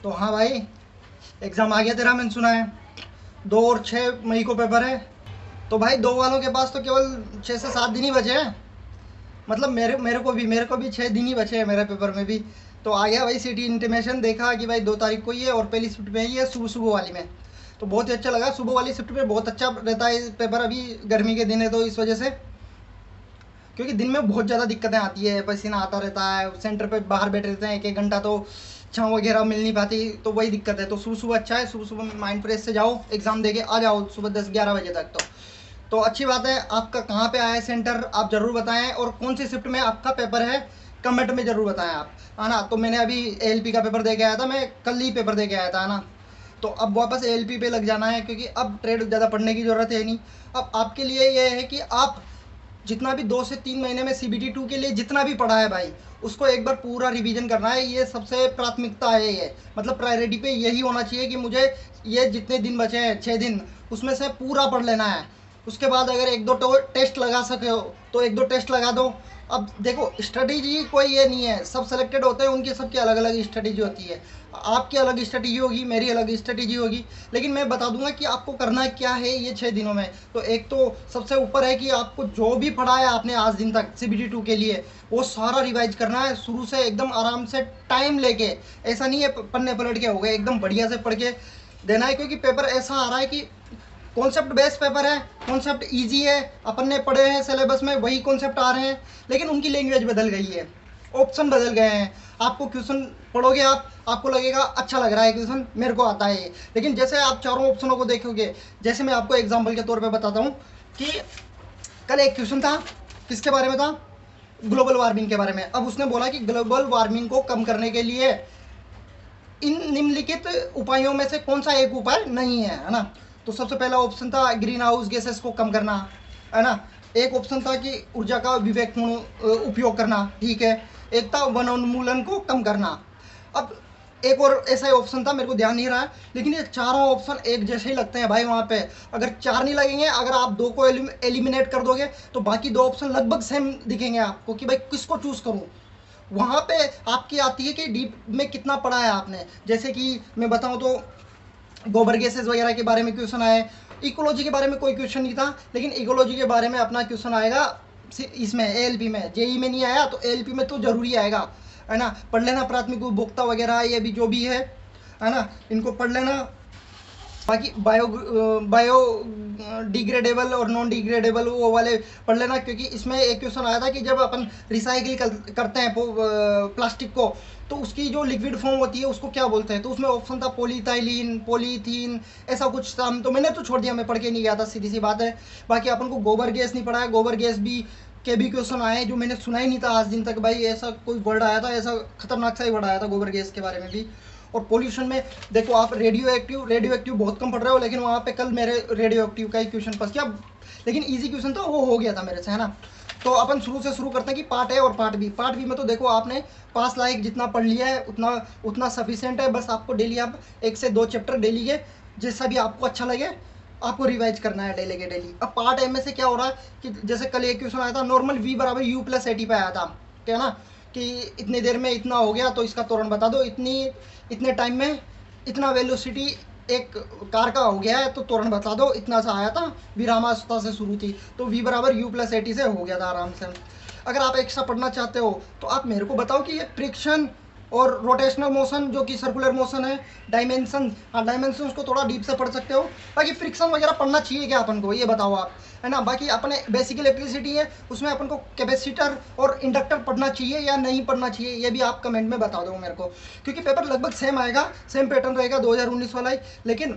तो हाँ भाई, एग्ज़ाम आ गया तेरा, मैंने सुना है 2 और 6 मई को पेपर है। तो भाई 2 वालों के पास तो केवल 6 से 7 दिन ही बचे हैं। मतलब मेरे को भी 6 दिन ही बचे हैं मेरे पेपर में भी। तो आ गया भाई सिटी इंटीमेशन, देखा कि भाई 2 तारीख को ही है और पहली शिफ्ट में ही है, सुबह सुबह वाली में। तो बहुत ही अच्छा लगा, सुबह वाली शिफ्ट में बहुत अच्छा रहता है पेपर। अभी गर्मी के दिन है तो इस वजह से, क्योंकि दिन में बहुत ज़्यादा दिक्कतें आती है, पसीना आता रहता है, सेंटर पे बाहर बैठे रहते हैं 1 1 घंटा, तो छाँव वगैरह मिल नहीं पाती, तो वही दिक्कत है। तो सुबह सुबह अच्छा है, सुबह सुबह माइंड फ्रेश से जाओ, एग्ज़ाम दे के आ जाओ सुबह 10 11 बजे तक। तो अच्छी बात है। आपका कहाँ पे आया है सेंटर, आप ज़रूर बताएं, और कौन सी शिफ्ट में आपका पेपर है कमेंट में ज़रूर बताएं आप, है ना। तो मैंने अभी एएलपी का पेपर दे के आया था, मैं कल ही पेपर दे के आया था, है ना। तो अब वापस एएलपी पे लग जाना है, क्योंकि अब ट्रेड ज़्यादा पढ़ने की ज़रूरत है नहीं। अब आपके लिए ये है कि आप जितना भी 2 से 3 महीने में CBT 2 के लिए जितना भी पढ़ा है भाई, उसको एक बार पूरा रिवीजन करना है। ये सबसे प्राथमिकता है, ये मतलब प्रायोरिटी पे यही होना चाहिए कि मुझे ये जितने दिन बचे हैं 6 दिन, उसमें से पूरा पढ़ लेना है। उसके बाद अगर 1 2 टेस्ट लगा सके हो तो 1 2 टेस्ट लगा दो। अब देखो, स्ट्रेटेजी कोई ये नहीं है, सब सेलेक्टेड होते हैं, उनकी सबकी अलग अलग स्ट्रेटेजी होती है। आपकी अलग स्ट्रेटेजी होगी, मेरी अलग स्ट्रेटेजी होगी, लेकिन मैं बता दूंगा कि आपको करना क्या है ये 6 दिनों में। तो एक तो सबसे ऊपर है कि आपको जो भी पढ़ा है आपने आज दिन तक CBT 2 के लिए, वो सारा रिवाइज करना है शुरू से, एकदम आराम से टाइम लेके। ऐसा नहीं है पन्ने पलट के हो गए, एकदम बढ़िया से पढ़ के देना है, क्योंकि पेपर ऐसा आ रहा है कि कॉन्सेप्ट बेस्ड पेपर है, कॉन्सेप्ट इजी है, अपन ने पढ़े हैं सिलेबस में वही कॉन्सेप्ट आ रहे हैं, लेकिन उनकी लैंग्वेज बदल गई है, ऑप्शन बदल गए हैं। आपको क्वेश्चन पढ़ोगे आप, आपको लगेगा अच्छा लग रहा है क्वेश्चन, मेरे को आता है ये, लेकिन जैसे आप चारों ऑप्शनों को देखोगे, जैसे मैं आपको एग्जांपल के तौर पे बताता हूँ कि कल एक क्वेश्चन था, किसके बारे में था, ग्लोबल वार्मिंग के बारे में। अब उसने बोला कि ग्लोबल वार्मिंग को कम करने के लिए इन निम्नलिखित उपायों में से कौन सा एक उपाय नहीं है ना। तो सबसे पहला ऑप्शन था ग्रीन हाउस गैसेस को कम करना, है ना। एक ऑप्शन था कि ऊर्जा का विवेकपूर्ण उपयोग करना, ठीक है। एक था वनोन्मूलन को कम करना। अब एक और ऐसा ही ऑप्शन था, मेरे को ध्यान नहीं रहा है, लेकिन ये चारों ऑप्शन एक जैसे ही लगते हैं भाई वहाँ पे। अगर 4 नहीं लगेंगे, अगर आप 2 को एलिमिनेट कर दोगे तो बाकी 2 ऑप्शन लगभग सेम दिखेंगे आपको, कि भाई किसको चूज़ करूँ। वहाँ पे आपकी आती है कि डीप में कितना पढ़ा है आपने। जैसे कि मैं बताऊँ तो गोबर गैसेस वगैरह के बारे में क्वेश्चन आए, इकोलॉजी के बारे में कोई क्वेश्चन नहीं था, लेकिन इकोलॉजी के बारे में अपना क्वेश्चन आएगा इसमें एएलपी में। जेई में नहीं आया तो एएलपी में तो जरूरी आएगा, है ना। पढ़ लेना प्राथमिक उपभोक्ता वगैरह, ये भी जो भी है ना, इनको पढ़ लेना। बाकी बायो डिग्रेडेबल और नॉन डिग्रेडेबल वो वाले पढ़ लेना, क्योंकि इसमें एक क्वेश्चन आया था कि जब अपन रिसाइकिल करते हैं प्लास्टिक को, तो उसकी जो लिक्विड फॉर्म होती है उसको क्या बोलते हैं। तो उसमें ऑप्शन था पॉलीथाइलिन, पॉलीथीन, ऐसा कुछ था। तो मैंने तो छोड़ दिया, मैं पढ़ के नहीं गया था, सीधी सी बात है। बाकी अपन को गोबर गैस नहीं पढ़ा है, गोबर गैस भी के भी क्वेश्चन आए जो मैंने सुना ही नहीं था आज दिन तक भाई। ऐसा कोई वर्ड आया था, ऐसा खतरनाक सा ही वर्ड आया था गोबर गैस के बारे में भी। और पोल्यूशन में देखो, आप रेडियो एक्टिव बहुत कम पढ़ रहे हो, लेकिन वहाँ पे कल मेरे रेडियो एक्टिव का ही क्वेश्चन फंस गया, लेकिन इजी क्वेश्चन था, वो हो गया था मेरे से, है ना। तो अपन शुरू से शुरू करते हैं कि पार्ट ए और पार्ट बी में तो देखो आपने पास लायक जितना पढ़ लिया है उतना उतना सफिशियंट है। बस आपको डेली आप 1 से 2 चैप्टर डेली के, जैसा भी आपको अच्छा लगे आपको रिवाइज करना है डेली के डेली। अब पार्ट ए में से क्या हो रहा है कि जैसे कल एक क्वेश्चन आया था, नॉर्मल v बराबर u+80 पे आया था, क्या ना, कि इतनी देर में इतना हो गया तो इसका त्वरण बता दो, इतने टाइम में इतना वेलोसिटी एक कार का हो गया है तो त्वरण बता दो, इतना सा आया था, विरामावस्था से शुरू थी, तो v बराबर u+80 से हो गया था आराम से। अगर आप एक्स्ट्रा पढ़ना चाहते हो तो आप मेरे को बताओ कि ये फ्रिक्शन और रोटेशनल मोशन जो कि सर्कुलर मोशन है, डायमेंशन, हाँ डायमेंशन को थोड़ा डीप से पढ़ सकते हो। बाकी फ्रिक्शन वगैरह पढ़ना चाहिए क्या अपन को, ये बताओ आप, है ना। बाकी अपने बेसिक इलेक्ट्रिसिटी है, उसमें अपन को कैपेसिटर और इंडक्टर पढ़ना चाहिए या नहीं पढ़ना चाहिए, ये भी आप कमेंट में बता दो मेरे को, क्योंकि पेपर लगभग सेम आएगा, सेम पैटर्न रहेगा 2019 वाला ही, लेकिन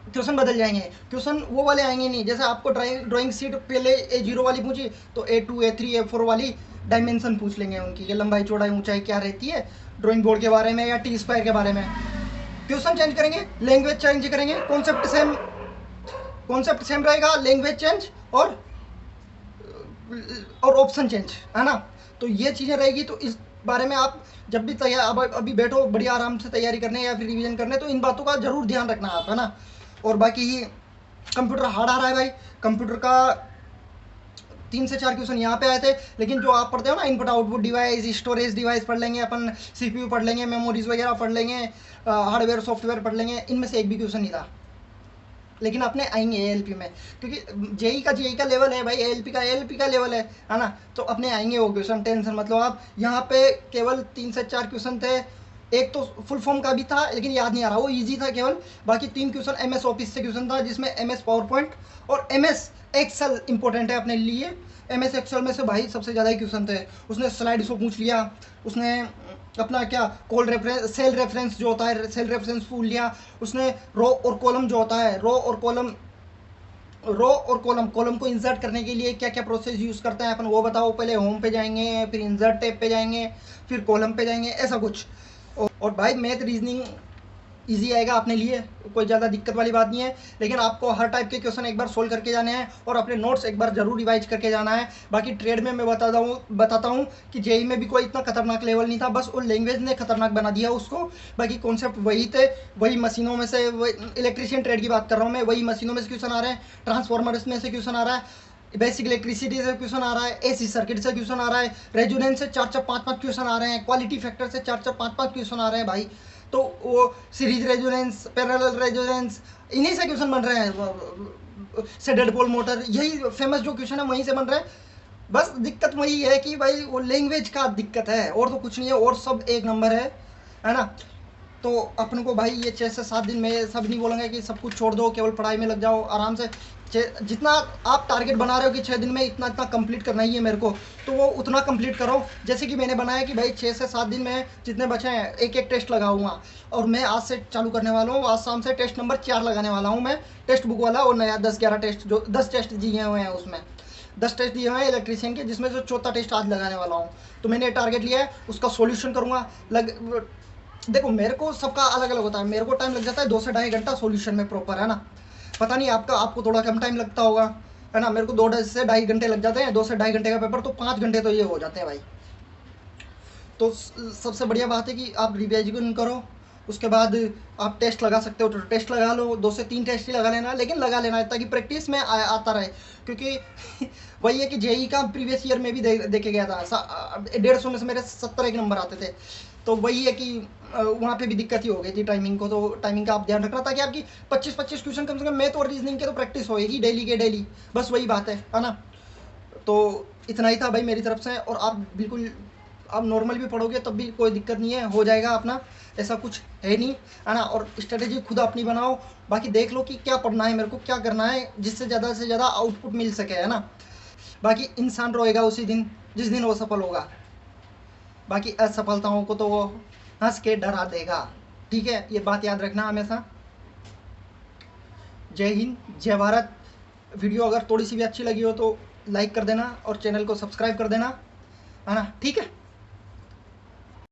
क्वेश्चन बदल जाएंगे। क्वेश्चन वो वाले आएंगे नहीं, जैसे आपको ड्राइंग सीट पहले A0 वाली पूछी तो A2 A3 A4 वाली डायमेंशन पूछ लेंगे उनकी, कि लंबाई चौड़ाई ऊंचाई क्या रहती है ड्राइंग बोर्ड के बारे में या T² के बारे में। क्वेश्चन चेंज करेंगे, लैंग्वेज चेंज करेंगे, कॉन्सेप्ट सेम रहेगा, लैंग्वेज चेंज और ऑप्शन चेंज, है ना। तो ये चीज़ें रहेगी। तो इस बारे में आप जब भी तैयार अब अभी बैठो बढ़िया आराम से तैयारी करने या फिर रिवीजन करने, तो इन बातों का जरूर ध्यान रखना आप, है ना। और बाकी कंप्यूटर हार्ड आ रहा है भाई, कंप्यूटर का 3 से 4 क्वेश्चन यहाँ पे आए थे, लेकिन जो आप पढ़ते हो ना input output device, storage device पढ़ लेंगे अपन, सीपीयू पढ़ लेंगे, मेमोरीज वगैरह पढ़ लेंगे, हार्डवेयर सॉफ्टवेयर पढ़ लेंगे, इनमें से एक भी क्वेश्चन नहीं था। लेकिन अपने आएंगे एएलपी में, क्योंकि जेई का लेवल है भाई, एएलपी का लेवल है ना, तो अपने आएंगे वो क्वेश्चन, टेंशन मतलब आप। यहाँ पे केवल 3 से 4 क्वेश्चन थे, एक तो फुल फॉर्म का भी था लेकिन याद नहीं आ रहा, वो इजी था केवल। बाकी 3 क्वेश्चन एमएस ऑफिस से क्वेश्चन था, जिसमें एमएस पावर पॉइंट और एमएस एक्सेल इंपॉर्टेंट है अपने लिए। एमएस एक्सेल में से भाई सबसे ज़्यादा ही क्वेश्चन थे। उसने स्लाइड शो पूछ लिया, उसने अपना क्या कॉल रेफरेंस, सेल रेफरेंस जो होता है, सेल रेफरेंस पूछ लिया उसने, रो और कॉलम जो होता है, रो और कॉलम को इंसर्ट करने के लिए क्या क्या प्रोसेस यूज़ करते हैं अपन वो बताओ। पहले होम पे जाएंगे, फिर इंसर्ट टैब पे जाएंगे, फिर कॉलम पे जाएंगे, ऐसा कुछ। और भाई मैथ रीजनिंग इजी आएगा अपने लिए, कोई ज़्यादा दिक्कत वाली बात नहीं है। लेकिन आपको हर टाइप के क्वेश्चन एक बार सोल्व करके जाने हैं और अपने नोट्स एक बार जरूर रिवाइज करके जाना है। बाकी ट्रेड में मैं बताता हूँ कि जेई में भी कोई इतना खतरनाक लेवल नहीं था, बस वो लैंग्वेज ने खतरनाक बना दिया उसको। बाकी कॉन्सेप्ट वही थे, वही मशीनों में से, वही इलेक्ट्रिशियन ट्रेड की बात कर रहा हूँ मैं, वही मशीनों में से क्वेश्चन आ रहे हैं, ट्रांसफॉर्मर्स में से क्वेश्चन आ रहा है, बेसिक इलेक्ट्रिसिटी से क्वेश्चन आ रहा है, एसी सर्किट से क्वेश्चन आ रहा है, रेजोनेंस से 4-4, 5-5 क्वेश्चन आ रहे हैं, क्वालिटी फैक्टर से 4-4, 5-5 क्वेश्चन आ रहे हैं भाई। तो वो सीरीज रेजोनेंस, पैरेलल रेजोनेंस, इन्हीं से क्वेश्चन बन रहे हैं। सेडेड पोल मोटर, यही फेमस जो क्वेश्चन है वहीं से बन रहे हैं। बस दिक्कत वही है कि भाई वो लैंग्वेज का दिक्कत है, और तो कुछ नहीं है, और सब एक नंबर है ना। तो अपन को भाई ये 6 से 7 दिन में, सब नहीं बोलेंगे कि सब कुछ छोड़ दो केवल पढ़ाई में लग जाओ, आराम से जितना आप टारगेट बना रहे हो कि 6 दिन में इतना कंप्लीट करना ही है मेरे को, तो वो उतना कंप्लीट करो। जैसे कि मैंने बनाया कि भाई 6 से 7 दिन में जितने बचे हैं एक एक टेस्ट लगाऊंगा, और मैं आज से चालू करने वाला हूँ। आज शाम से टेस्ट नंबर 4 लगाने वाला हूँ मैं, टेस्ट बुक वाला, और नया 10-11 टेस्ट, जो 10 टेस्ट दिए हुए हैं उसमें 10 टेस्ट दिए हुए हैं इलेक्ट्रीशियन के, जिसमें से चौथा टेस्ट आज लगाने वाला हूँ। तो मैंने टारगेट लिया है, उसका सोल्यूशन करूँगा। देखो मेरे को सबका अलग अलग होता है, मेरे को टाइम लग जाता है 2 से 2.5 घंटा सोल्यूशन में प्रॉपर, है ना। पता नहीं आपको थोड़ा कम टाइम लगता होगा, है ना। मेरे को 2 से 2.5 घंटे लग जाते हैं, 2 से 2.5 घंटे का पेपर, तो 5 घंटे तो ये हो जाते हैं भाई। तो सबसे बढ़िया बात है कि आप रिविजन करो, उसके बाद आप टेस्ट लगा सकते हो तो टेस्ट लगा लो, 2 से 3 टेस्ट ही लगा लेना, लेकिन लगा लेना ताकि प्रैक्टिस में आता रहे। क्योंकि वही है कि जेई का प्रीवियस ईयर में भी देखे गया था, 150 में से मेरे 70 एक नंबर आते थे। तो वही है कि वहाँ पे भी दिक्कत ही हो गई थी टाइमिंग को, तो टाइमिंग का आप ध्यान रखना ताकि आपकी 25-25 क्वेश्चन कम से कम मैथ और रीजनिंग के तो प्रैक्टिस होएगी डेली के डेली, बस वही बात है ना। तो इतना ही था भाई मेरी तरफ से, और आप बिल्कुल आप नॉर्मल भी पढ़ोगे तब भी कोई दिक्कत नहीं है, हो जाएगा अपना, ऐसा कुछ है नहीं, है ना। और स्ट्रेटेजी खुद अपनी बनाओ, बाकी देख लो कि क्या पढ़ना है मेरे को, क्या करना है, जिससे ज़्यादा से ज़्यादा आउटपुट मिल सके, है ना। बाकी इंसान रोएगा उसी दिन जिस दिन वो सफल होगा, बाकी असफलताओं को तो वो हंस के डरा देगा, ठीक है। ये बात याद रखना हमेशा। जय हिंद, जय भारत। वीडियो अगर थोड़ी सी भी अच्छी लगी हो तो लाइक कर देना और चैनल को सब्सक्राइब कर देना, है ना, ठीक है।